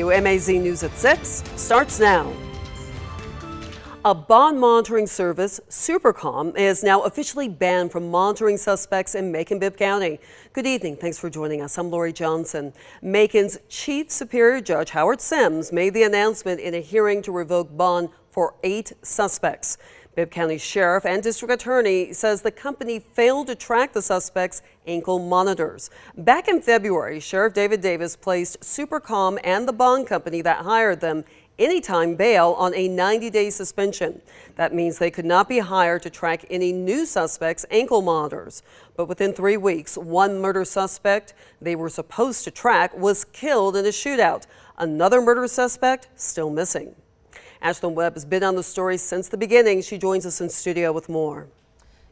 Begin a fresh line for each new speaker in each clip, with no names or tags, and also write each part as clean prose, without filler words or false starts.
MAZ News at 6 starts now. A bond monitoring service, SuperCom, is now officially banned from monitoring suspects in Macon-Bibb County. Good evening. Thanks for joining us. I'm Lori Johnson. Macon's Chief Superior Judge Howard Sims made the announcement in a hearing to revoke bond for 8 suspects. Bibb County Sheriff and District Attorney says the company failed to track the suspects' ankle monitors. Back in February, Sheriff David Davis placed SuperCom and the bond company that hired them anytime bail on a 90-day suspension. That means they could not be hired to track any new suspects' ankle monitors. But within 3 weeks, one murder suspect they were supposed to track was killed in a shootout. Another murder suspect still missing. Ashlyn Webb has been on the story since the beginning. She joins us in studio with more.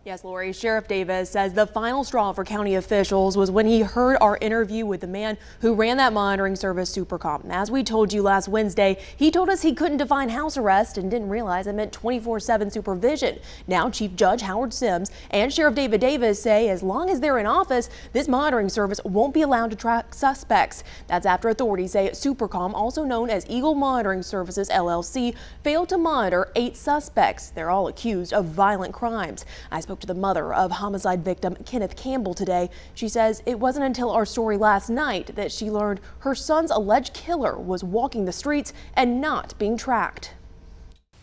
Yes, Lori, Sheriff Davis says the final straw for county officials was when he heard our interview with the man who ran that monitoring service, SuperCom. As we told you last Wednesday, he told us he couldn't define house arrest and didn't realize it meant 24/7 supervision. Now, Chief Judge Howard Sims and Sheriff David Davis say as long as they're in office, this monitoring service won't be allowed to track suspects. That's after authorities say SuperCom, also known as Eagle Monitoring Services, LLC, failed to monitor 8 suspects. They're all accused of violent crimes. I spoke to the mother of homicide victim Kenneth Campbell today. She says it wasn't until our story last night that she learned her son's alleged killer was walking the streets and not being tracked.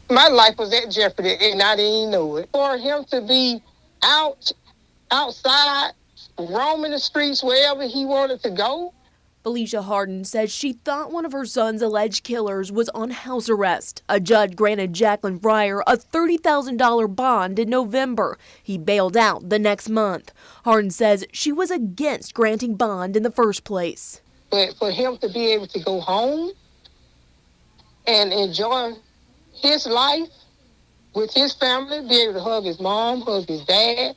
My life was at jeopardy and I didn't even know it. For him to be outside, roaming the streets wherever he wanted to go.
Felicia Harden says she thought one of her son's alleged killers was on house arrest. A judge granted Jacqueline Fryer a $30,000 bond in November. He bailed out the next month. Harden says she was against granting bond in the first place.
But for him to be able to go home and enjoy his life with his family, be able to hug his mom, hug his dad,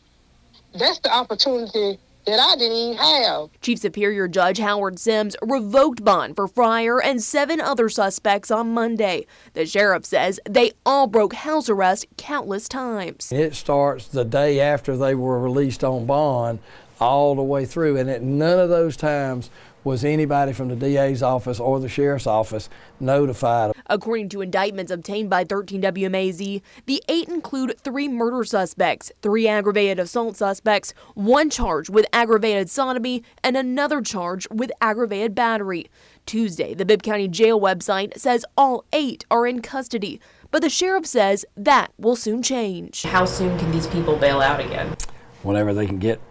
that's the opportunity that I didn't even have.
Chief Superior Judge Howard Sims revoked bond for Fryer and 7 other suspects on Monday. The sheriff says they all broke house arrest countless times.
It starts the day after they were released on bond all the way through, and at none of those times was anybody from the DA's office or the sheriff's office notified.
According to indictments obtained by 13 WMAZ, the 8 include 3 murder suspects, 3 aggravated assault suspects, 1 charged with aggravated sodomy, and another charged with aggravated battery. Tuesday, the Bibb County Jail website says all 8 are in custody, but the sheriff says that will soon change.
How soon can these people bail out again?
Whenever they can get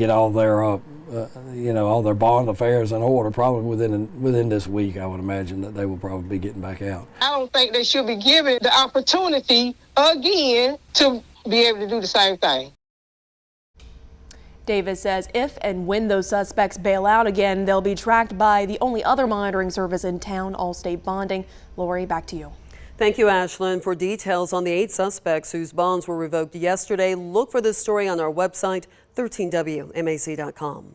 all their all their bond affairs in order, probably within this week. I would imagine that they will probably be getting back out.
I don't think they should be given the opportunity again to be able to do the same thing.
Davis says if and when those suspects bail out again, they'll be tracked by the only other monitoring service in town, Allstate Bonding. Lori, back to you.
Thank you, Ashlyn. For details on the 8 suspects whose bonds were revoked yesterday, look for this story on our website, 13WMAZ.com.